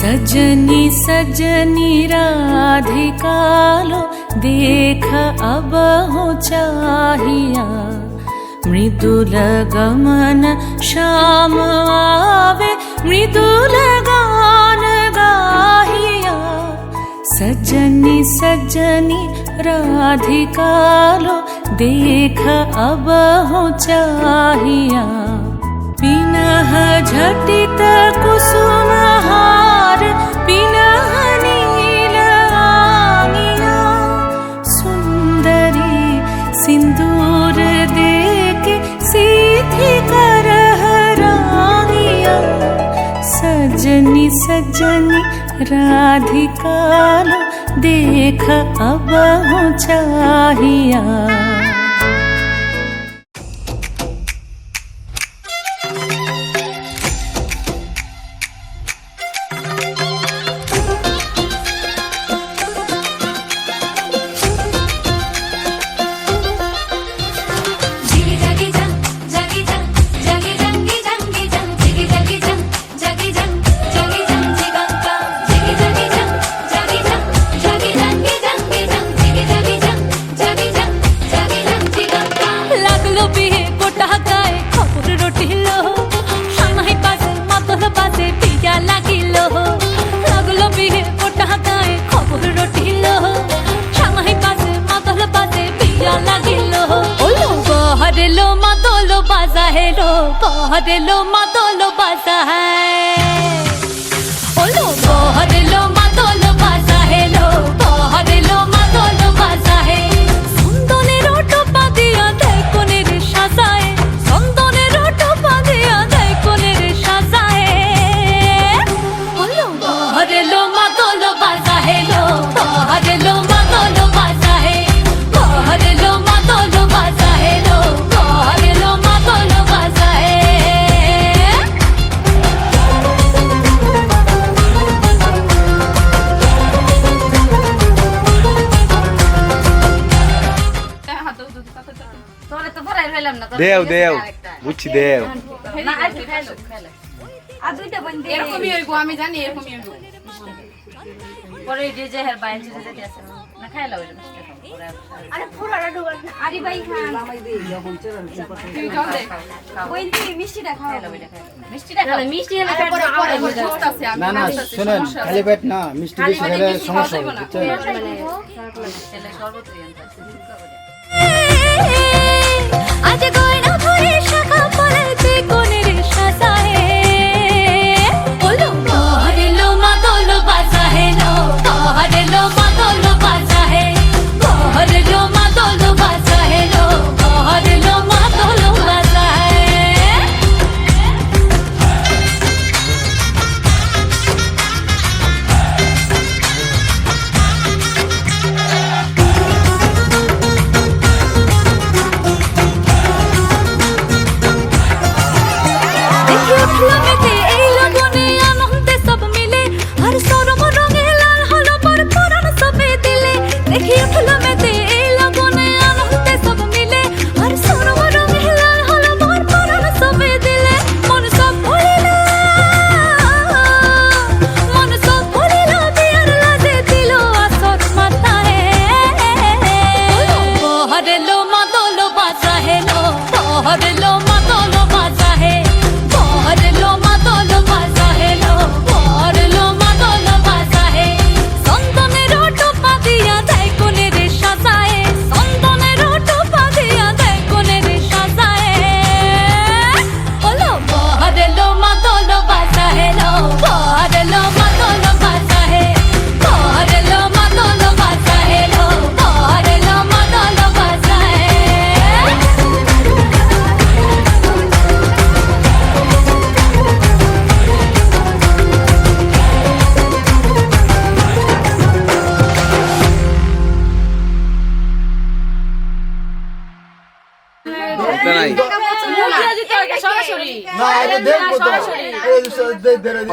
सजनी सजनी राधिका लो देख अब हो चाहिया, मृदुल गमन श्याम आवे मृदुल गान गाहिया। सजनी सजनी राधिका लो देख अब हो चाहिया, पिनह झटित कुसुम हार पिनह नील आंगिया। सुंदरी सिंदूर देके सीधी करह रानिया, सजनी सजनी राधिका लो देख अब हो चाहिया। बहरेलो मातोलो बाजा है, ओलो बहरेलो मातोलो बाजा है लो, बहरेलो मातोलो बाजा है। संदने रोटो पादिया देय कोने रे साजाए, संदने रोटो पादिया देय कोने रे साजाए। ओलो बहरेलो मातोलो बाजा है लो, बहरेलो मातोलो बाजा है, बहरेलो मातोलो बाजा है लो, बहरेलो मातोलो बाजा है। দেও দেও বুঝছি দেও না আইতে খাইলো আর দুইটা বন্ধ এরকমই হইবো আমি জানি এরকমই হইবো পরে ডিজে হের বাইন চিজে যেতে আছে না খাইলো ওই মিষ্টি আরে পুরাটা ঢোকান আরে ভাই খান আমায় দেই যখন চলে তুই জল দে বইন্তি মিষ্টিটা খাও মিষ্টিটা খাও মিষ্টি হলে পরে সুস্থ আছে না না শুনেন খালি পেট না মিষ্টি বেশি খেলে সমস্যা হবে ছেলে শরবত দিয়ে आज गोयना भरे शाखा पलते कोने रे साजाए। ओलो बहरेलो मातोलो बाजा है लो, बहरेलो मातोलो बाजा है, बहरेलो मातोलो बाजा है लो, बहरेलो मातोलो बाजा है।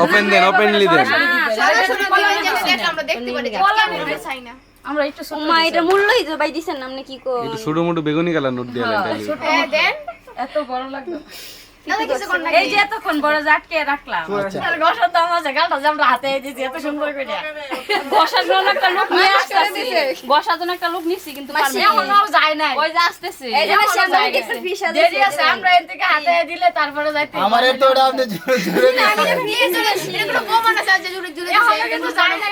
ওপেন দেন, ওপেনলি দেন। আমরা একটু মা এটা মূল্যই তো ভাই দিছেন না আপনি কি কো একটু ছোট মোটো বেগুনি কালার নোট দিয়ে দেন। হ্যাঁ দেন এত বড় লাগবে এই যে এতক্ষণ বড় জাটকে রাখলাম আর গসার দাম আছে গালটা যে আমরা হাতে দিয়েছি এত সুন্দর করে গসার জন্য একটা লোক নিয়ে আসতেছি গসার জন্য একটা লোক নিছি কিন্তু এখনো যায় না ওই যে আসতেছে এই যে সামনে কিছু ফিশ আছে দেরি আছে আমরা এর থেকে হাতে দিলে তারপরে যাইতে আমারে তো ওটা আপনি জোরে আমি নিয়ে চলে আসি এগুলো কমান আছে যে জুড়ে জুড়ে কিন্তু যায় না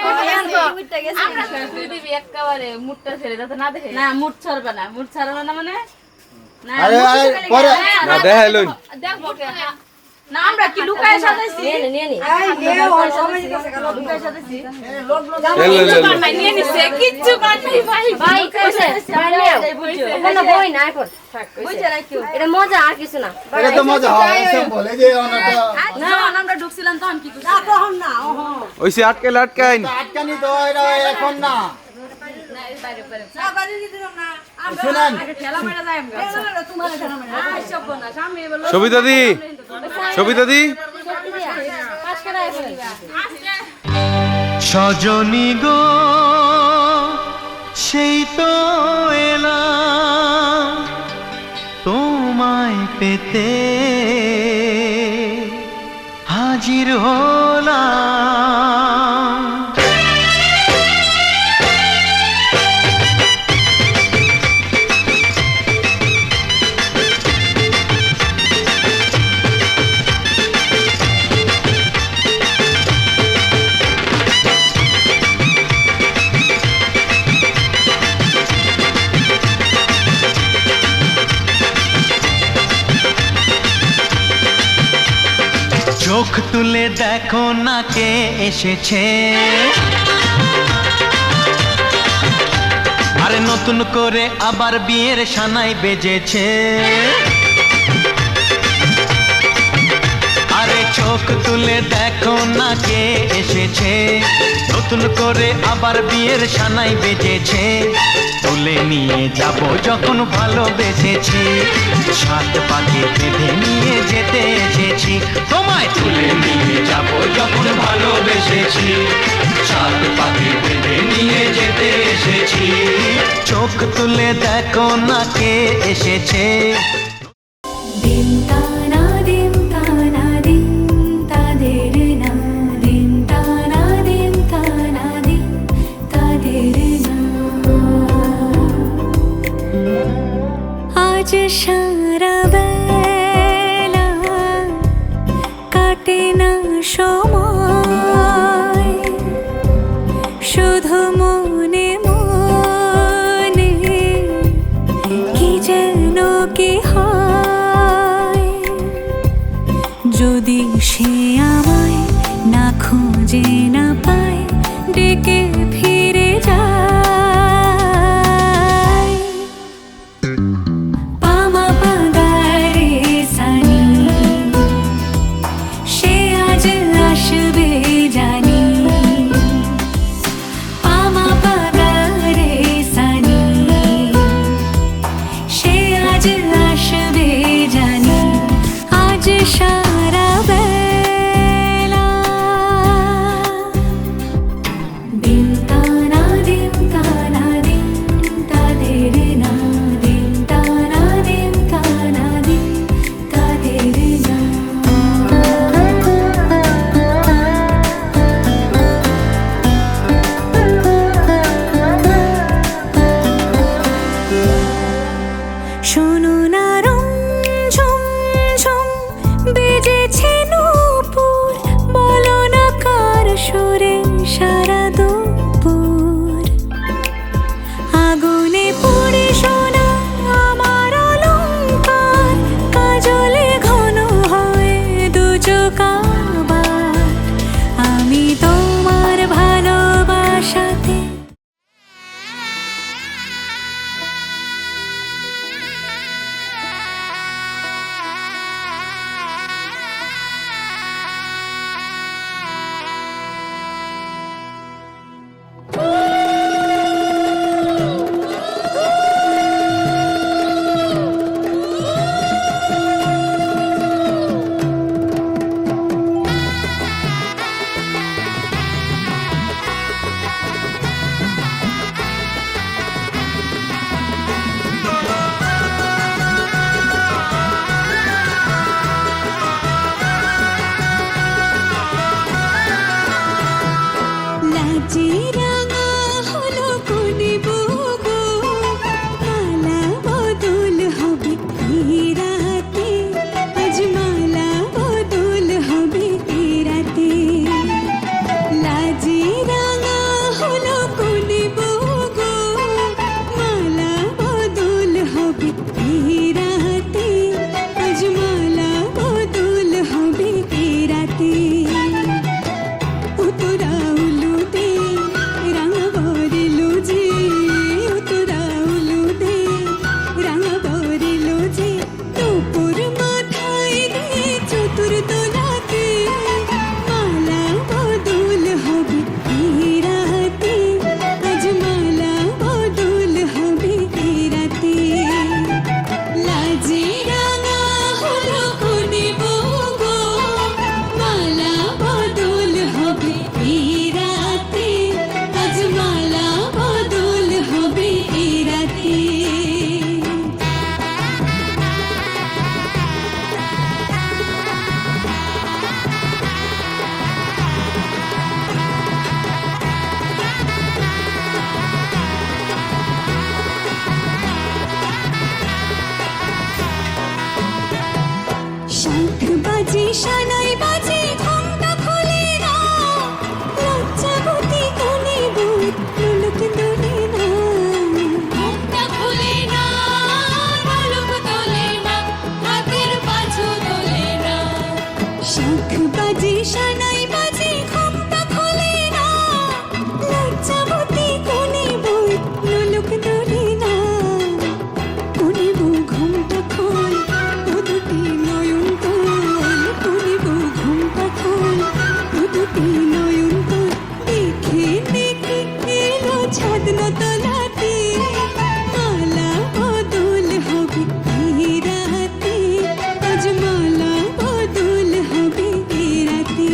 আমরা তুই দিবি একেবারে মুটটা ছেড়ে যাতে না দেখে না মুট ছাড়বে না মানে না আরে পরে না দেখাইলুন দেখো না আমরা কি লুকায় সাজাইছি নিয়ে নি লুকায় সাজাইছি নিয়ে নিছে কিচ্ছু কর নাই ভাই কইছে না বই না এখন বুঝছ রাখিও এটা মজা আর কিছু না এটা তো মজা হয় এসব বলে যে ওনাটা না আমরা ঢুকছিলাম তখন কি করছিস না তখন না ওইসে আটকাইন আটকানি তো এটা এখন না না এই বাইরে বাইরে শুনেন খেলা মেলা যায় আমরা তোমার খেলা মেলা সব না সামনে বলো সবিতা দি পাস করায় বলে সজনী গো সেই তো এলাম তোমায় পেতে হাজির হলাম চোখ তুলে দেখো না কে এসেছে আরে নতুন করে আবার বিয়ের সানাই বেজেছে আরে চোখ তুলে দেখো না কে এসেছে নতুন করে আবার বিয়ের সানাই বেজেছে তুলে নিয়ে যাব যখন ভালোবেসেছি সাত পাকে বেঁধে নিয়ে যেতে এসেছি তোমায় তুলে নিয়ে যাব যখন ভালোবেসেছি সাত পাকে বেঁধে নিয়ে যেতে এসেছি চোখ তুলে দেখো না কে এসেছে দিন তানা দিন তানা দিন তাদের না দিন তানা দিন তানা দিন তাদের না আজ সারা বেলা কাটে না সময় শুধু মনে মনে কি যেন কি হয় যদি সে আমায় না খুঁজে না পায় ডেকে ফিরে যায় পামা পাগারে সানি সে আজ আসবে জানি পামা পাগারে সানি সে আজ আসবে জানি আজ সারা বেলা দিন তানা দিন তাদের না দিন তানা দিন তাদের না শোনো না রং ঝুম ঝুম বেজেছে বাজে সানাই বাজে ঘুমটা খোলে না লজ্জাবতী কোনে বুক লোলক দোলে না ঘুমটা খুলে না পলক তোলে না হাতের পাছু তোলে না শাখ বাজে সানাই বাজে ঘুমটা খোলে না লজ্জাবতী কোনে বুক লোলক দোলে না কোনে বুক ঘুমটা খোল ও দুটি নয়ন তোল কোনে বুক ঘুমটা খোল ও দুটি নয়ন তোল দেখে দেখে এলো ছাদ তলাতে মালা বদল হবে এই রাতে আজ মালা বদল হবে এই রাতে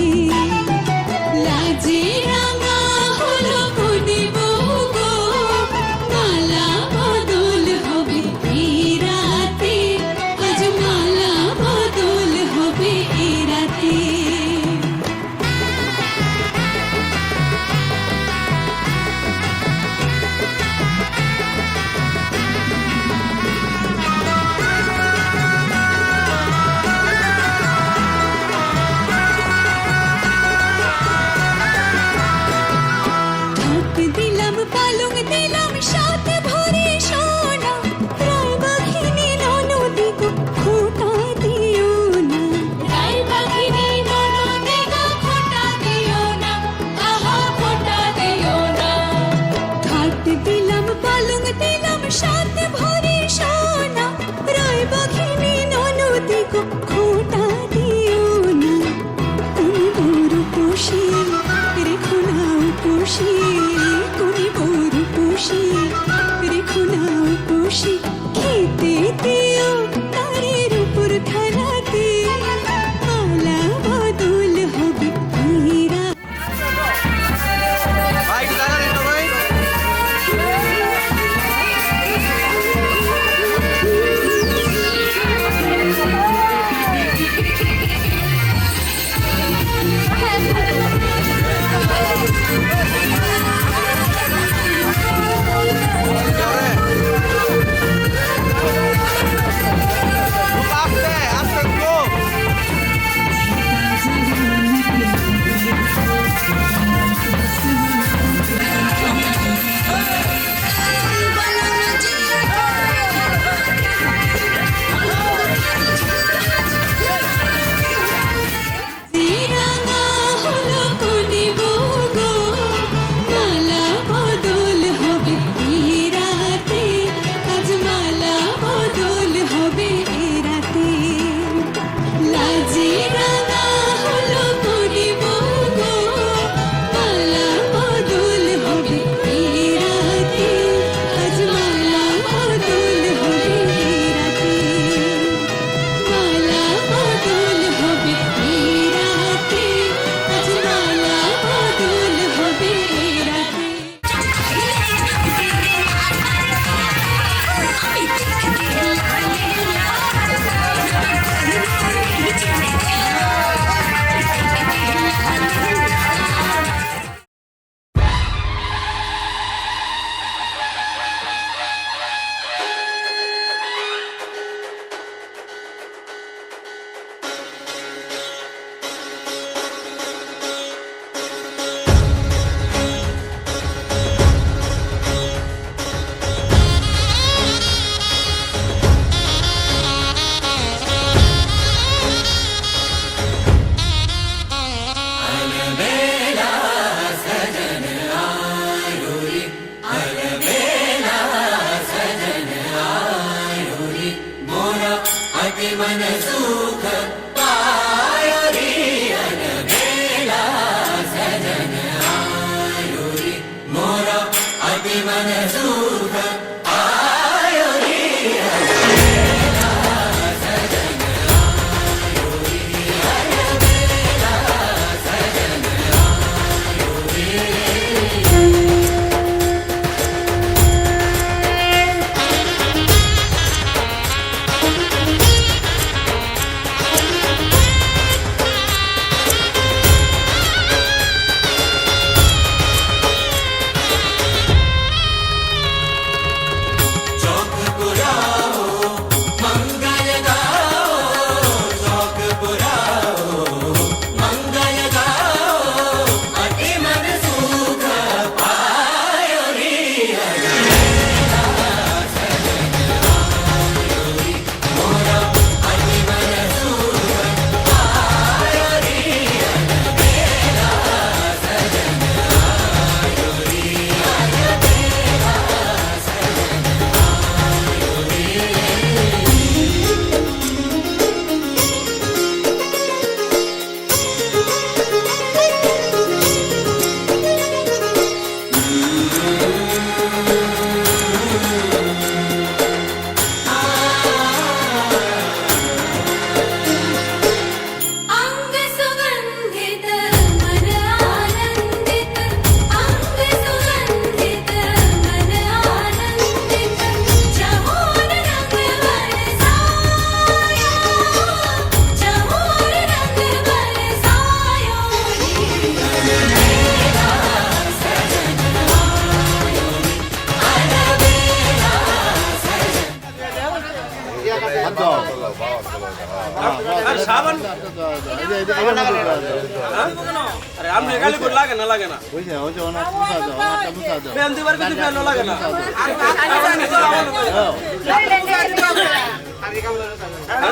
আরে আমি গালি করে লাগে না বুঝছে ওই যে ওনার মুছা দাও ওনারটা মুছা দাও ফ্যান দিবার কিছু ফ্যান লাগে না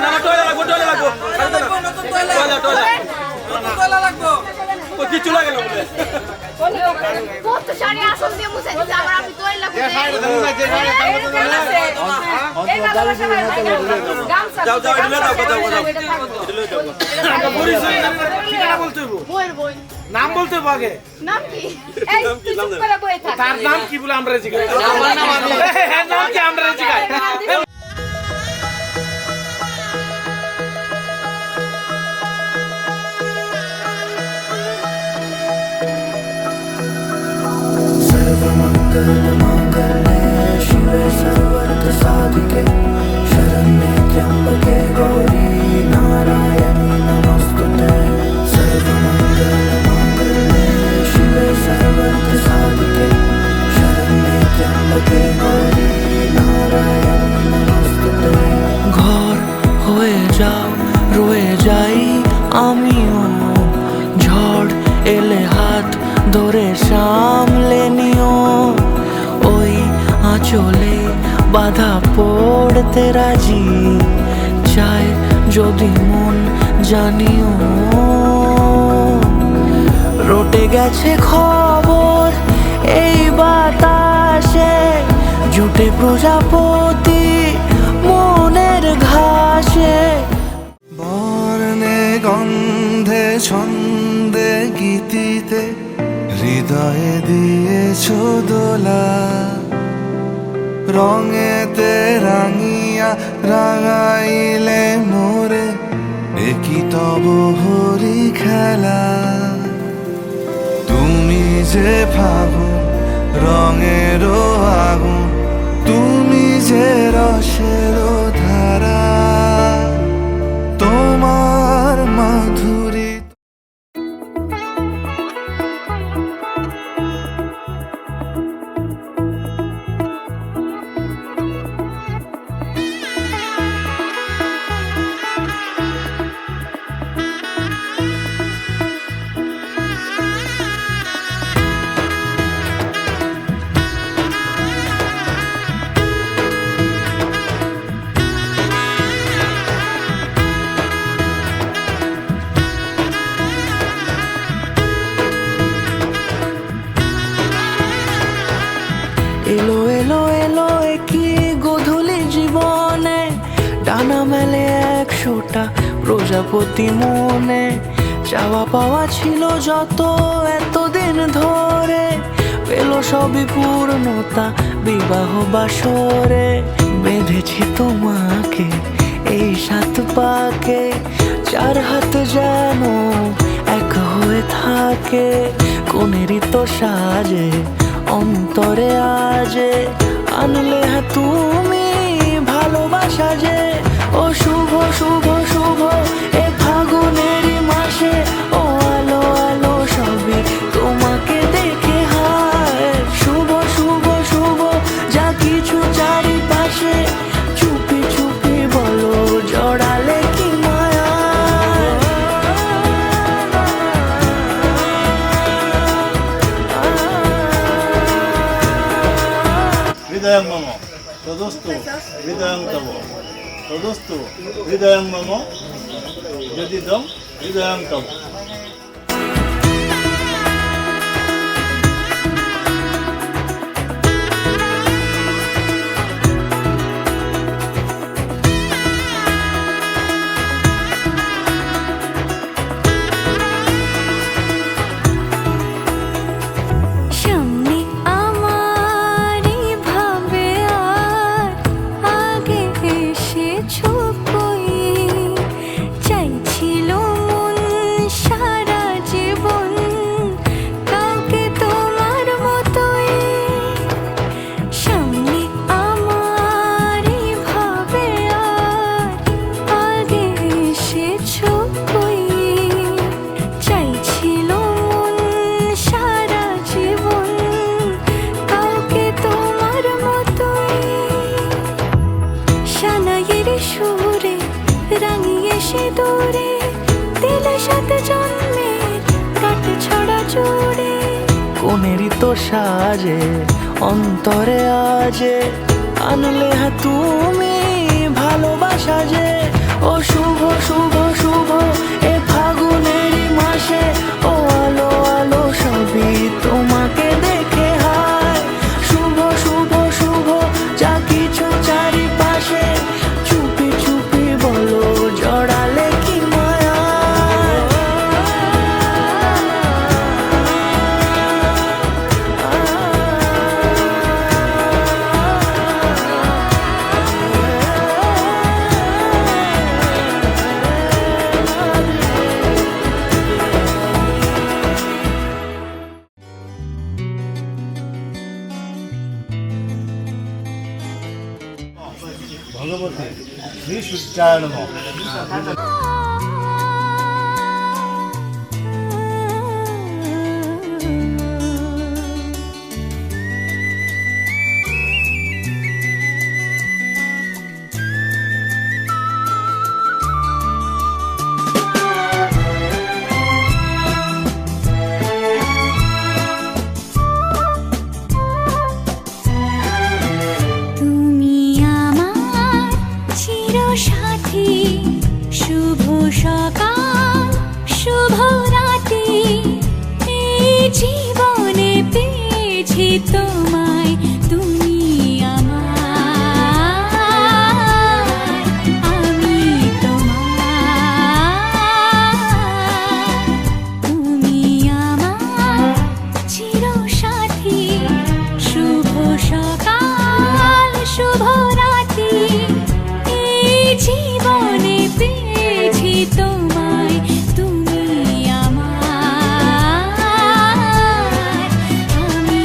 না টয়লেট লাগবো টয়লেট লাগবো কিছু লাগে না কত শাড়ি আসল দিয়ে মুছে দিতে আবার আমি তোই লাগবে যাও এটা দাও এটা পরিচয় ঠিকানা বলতে হইব নাম বলতে হইব আগে নাম কি এই তুই চুপ করে বসে থাক তার নাম কি বলে আমরা জিজ্ঞাসা নাম কি আমরা জিজ্ঞাসা ঘর হয়ে যাও রয়ে যাই আমিও ঝড় এলে হাত ধরে সামলে নিও ওই আঁচলে বাধা পড়তে রাজি চাই যদি মন জানিও রটে গেছে খবর এই বাতাসে জুটে প্রজাপতি মনের ঘাসে বর্ণে গন্ধে ছন্দে গীতিতে হৃদয়ে দিয়েছ দোলা রঙেতে রাঙিয়া রাঙাইলে মোরে একই তব হরি খেলা তুমি যে ফাগুন রঙেরও আগুন তুমি যে রসের ধারা তোমার মাধুরী এলো এলো এলো কি গোধূলি জীবনে ডানা মেলে 100টা প্রজাপতি মনে চাওয়া পাওয়া ছিল যত এতদিন ধরে পেল সবই পূর্ণতা বিবাহ বাসরে বেঁধেছি তোমাকে এই 7 পাকে 4 হাত যেন এক হয়ে থাকে কোনেরই তো সাজে অন্তরে আজে আনলে তুমি ভালোবাসা যে ও শুভ শুভ শুভ এ ফাগুনেরই মাসে ও আলো আলো সবই তোমাকে দেখে হায় শুভ শুভ শুভ যা কিছু চারিপাশে চুপি চুপি বলো জড়ালে কি মায়া হৃদয়ং মম তদস্তু হৃদয়ং তব তদস্তু হৃদয়ং মম যদিদং হৃদয়ং তব সামনে আমারই ভাবে আর আগে এসেছো কই চাইছিল মন সারা মতো সাজে অন্তরে আজে আনলে হ্যাঁ তুমি ভালোবাসা যে ও শুভ শুভ শুভ এ ফাগুনেরই মাসে ও আলো আলো সবই তোমাকে দেখে হায় শুভ শুভ শুভ যা কিছু চারিপাশে চুপি চুপি বলো জড়ালে কি মায়া ভগবতী শ্রী সূর্যায় নমঃ। তুমি আমার চিরসাথী, শুভ সকাল শুভ রাতি, এই জীবনে পেয়েছি তোমায়, তুমি আমার, আমি তোমার। তুমি আমার চিরসাথী, শুভ সকাল শুভ রাতি, এই জীবনে পেয়েছি তোমায়, তুমি আমার, আমি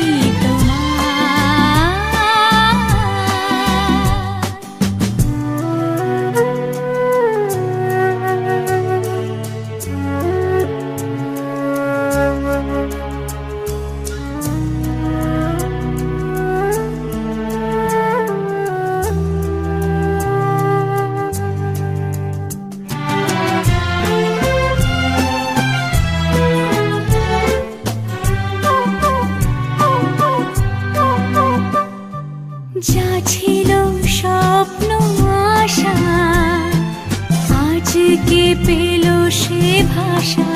যা ছিল স্বপ্ন আশা, আজকে পেল সে ভাষা,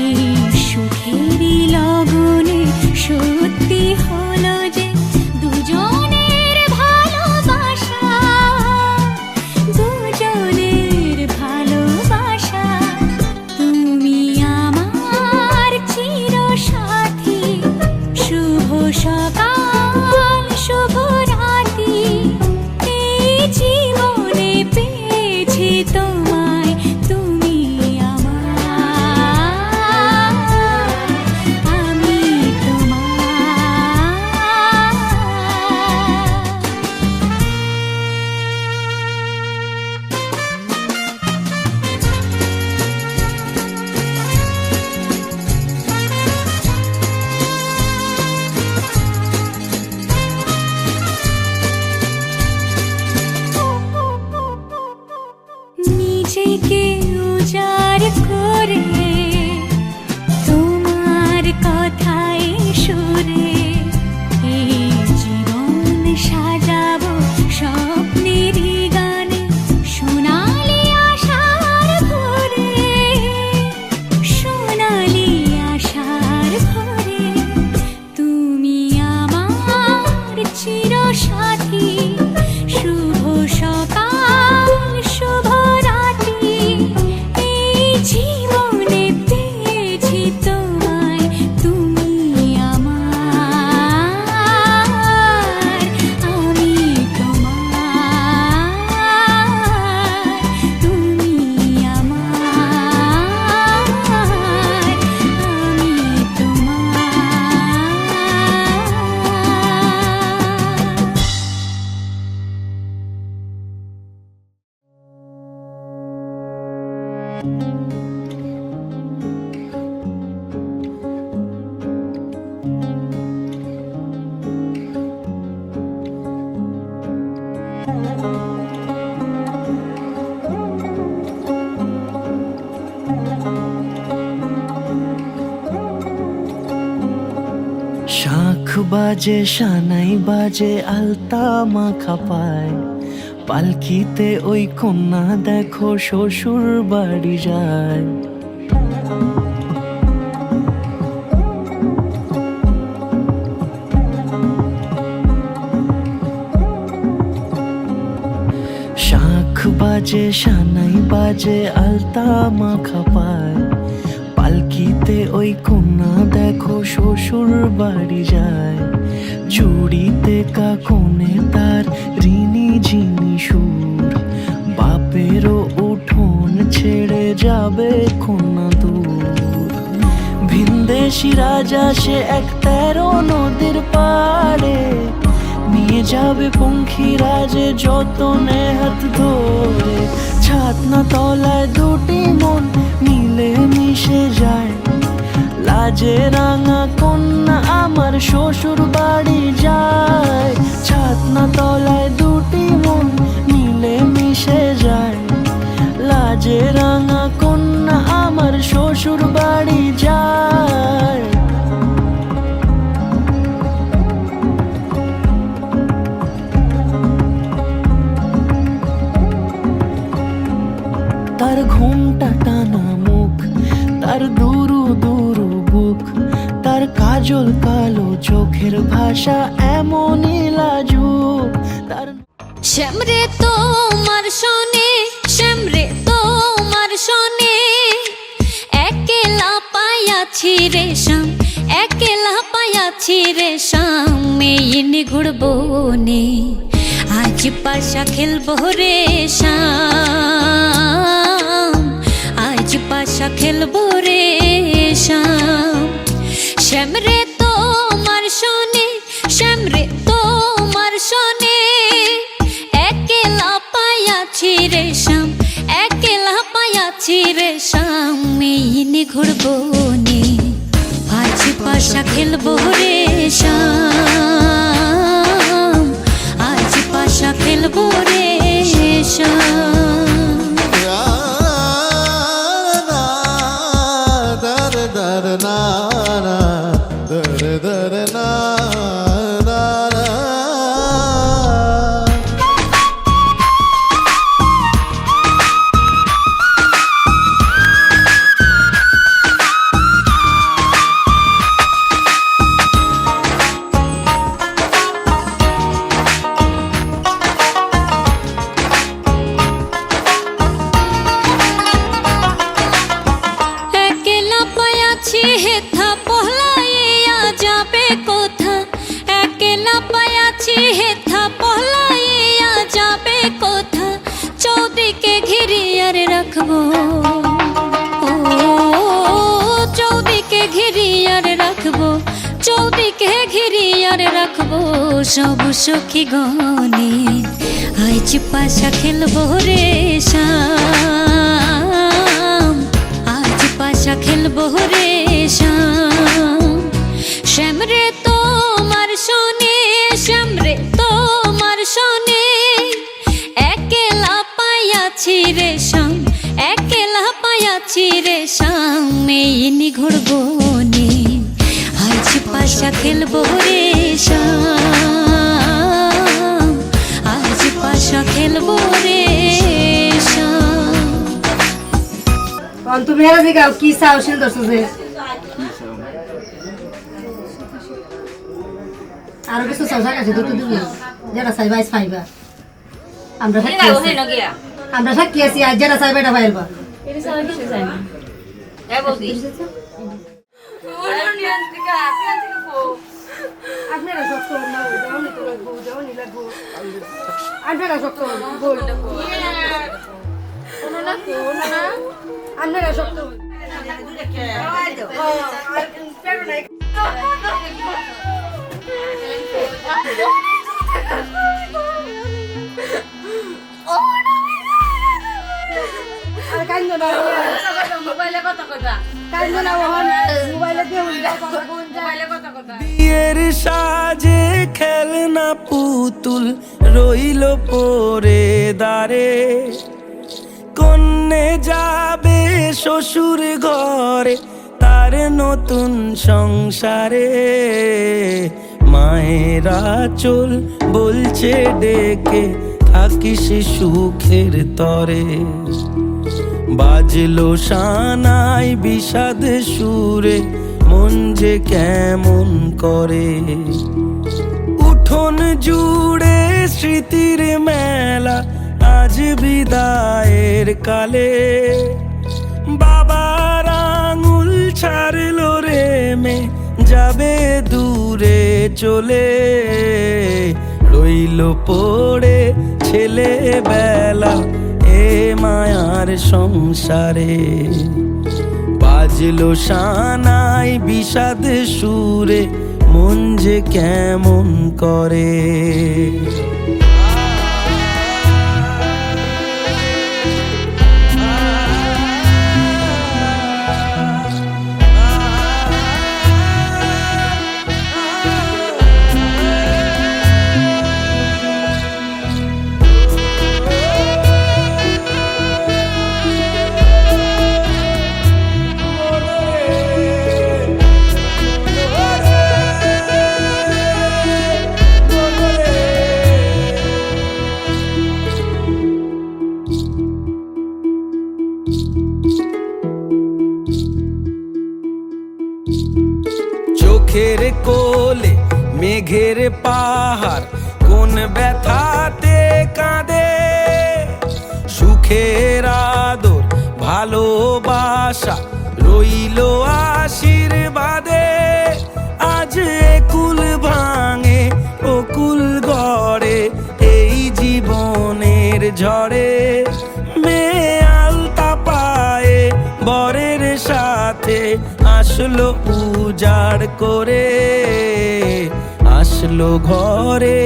এই সুখেরই লগনে সত্যি হলো যে দুজনের ভালোবাসা, দুজনের ভালোবাসা। তুমি আমার চিরসাথী, শুভ সকাল শুভ রাতি, এই জীবনে পেয়েছি তোমায়, তুমি আমার। বাজে সানাই বাজে আলতা মাখা পায়, পালকিতে ওই কন্যা দেখো শ্বশুর বাড়ি যায়। শাখ বাজে সানাই বাজে আলতা মাখা পায়, পালকিতে ওই কন্যা দেখো শ্বশুর বাড়ি যায়। চুড়িতে কাকনে তার ঋণী ঝিনি সুর, বাপেরও উঠোন ছেড়ে যাবে কন্যা দূর। ভিনদেশি রাজা সে এক 13 নদীর পাড়ে, নিয়ে যাবে পঙ্খিরাজে যতনে হাত ধরে। ছাতনা তলায় দুটি মন মিলে মিশে যায়, লাজে রাঙা কন্যা আমার শ্বশুর বাড়ি যায়। ছাতনা তলায় দুটি মন মিলে মিশে যায়, লাজে রাঙা কন্যা আমার শ্বশুর বাড়ি যায়। তার ঘুমটা টানা মুখ, তার দুরু দুরু বুক, তার কাজল কালো চোখের ভাষা এমনই লাজুক। তার শ্যামরে তোমার শোনে, শ্যামরে তোমার শোনে, একলা পায়াছি রে শ্যাম, একলা পায়াছি রে শ্যাম। মেয়ে ঘুরবো নে আজ পাশা খেলবো রে শ্যাম, আজ পাশা খেলবো রে শ্যাম। শ্যামরে তোমার শোনে, শ্যামরে তোমার শোনে, একলা পায়াছি রে শ্যাম, একলা পায়াছি রে শ্যাম। মেয়ে ঘুরবো নে আজ পাশা খেলবো রে শ্যাম, আজ পাশা খেলবো রে শ্যাম। হেথা পহলাইয়া যাবে কোথা, একলা পায়াছি হেথা পহলাইয়া যাবে কোথা। চৌদিকে ঘিরিয়ার রাখবো, ও চৌদিকে ঘিরিয়ার রাখবো, চৌদিকে ঘিরিয়ার রাখবো। সব সখী গনে আজ পাশা খেলবো রে শ্যাম, আজ পাশা খেলবো রে শ্যাম। শ্যামরে তোমার শোনে, শ্যামরে তোমার শোনে, একলা পায়াছি রে শ্যাম, একলা পায়াছি রে শ্যাম। মেয়ে ঘুরবো নে আজ পাশা খেলবো রে শ্যাম, আজ পাশা খেলবো রে শ্যাম। তুমি এরা দিকে কি চাও সুন্দর সুন্দর আরো কিছু চাও জায়গা আছে দুটো দিবি যেটা চাইবা আজ পাইবা। আমরা আমরা সাক্ষী আছি আজ যেটা চাইবা এটা পাইবা। আপনারা সব করুন না, যাওনি তো লাগবো, যাওনি লাগবো, আপনারা সব করুন আপনারা সব করুন। বিয়ের সাজে খেলনা পুতুল রইল পরে দাঁড়ে, কন্যে যাবে শ্বশুর ঘরে তার নতুন সংসারে। মায়েরা চল বলছে ডেকে থাকিস সুখের তরে। বাজলো সানাই বিষাদ সুরে মন যে কেমন করে। উঠোন জুড়ে স্মৃতির মেলা আজ বিদায়ের কালে। বাবার আঙুল ছাড়লো রে মে যাবে দূরে চলে। রইল পড়ে ছেলেবেলা এ মায়ার সংসারে। বাজলো সানাই বিষাদ সুরে মন যে কেমন করে। চোখের কোলে মেঘের পাহাড় কোন ব্যথাতে কাঁদে। সুখের আদর ভালোবাসা রইল আশীর্বাদে। আজ একুল ভাঙে অকুল গড়ে এই জীবনের ঝড়ে। মেয়ে আলতা পায়ে বরের সাথে আসলো উজাড় করে। আসলো ঘরে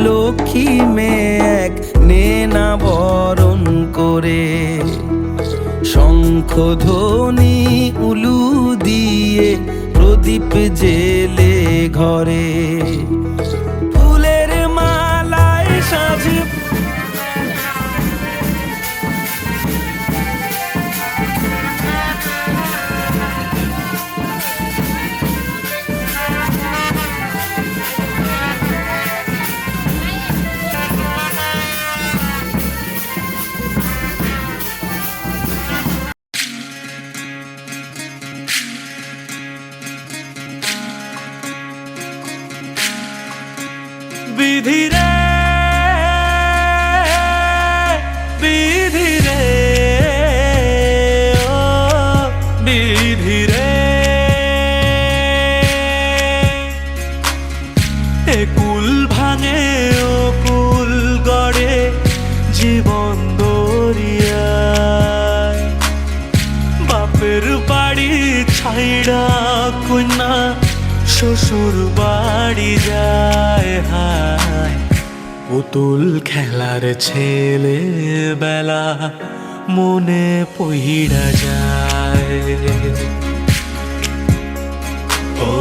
লক্ষ্মী মেয়ে এক নেনা বরণ করে। শঙ্খ ধ্বনি উলু দিয়ে প্রদীপ জেলে ঘরে। ফুলের মালায় সাজ বিধি রে বিধি রে ও বিধি রে। একুল ভাঙে অকুল গড়ে জীবন দরিয়ায়। বাপের বাড়ি ছাইড়া কন্যা শ্বশুর বাড়ি যায়। হায় পুতুল খেলার ছেলে বেলা মনে পইড়া যায়। ও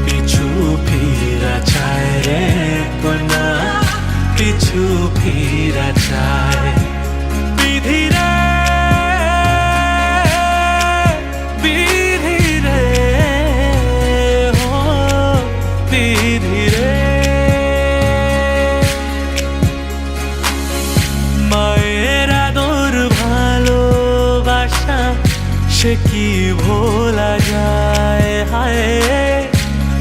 পিছু ফিরা চায় রে কন্যা পিছু ফিরা চায়। বিধি রে সে কি ভোলা যায়। হায়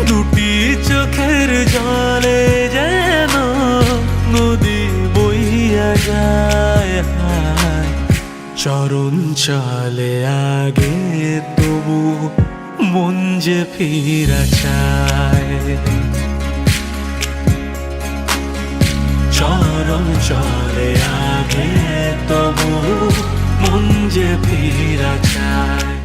দুটি চোখের জলে যেন নদী বইয়া যায়। হায় চরণ চলে আগে তবু মন যে ফিরা চায়। চরণ চলে আগে তবু মন যে ফিরা চায়।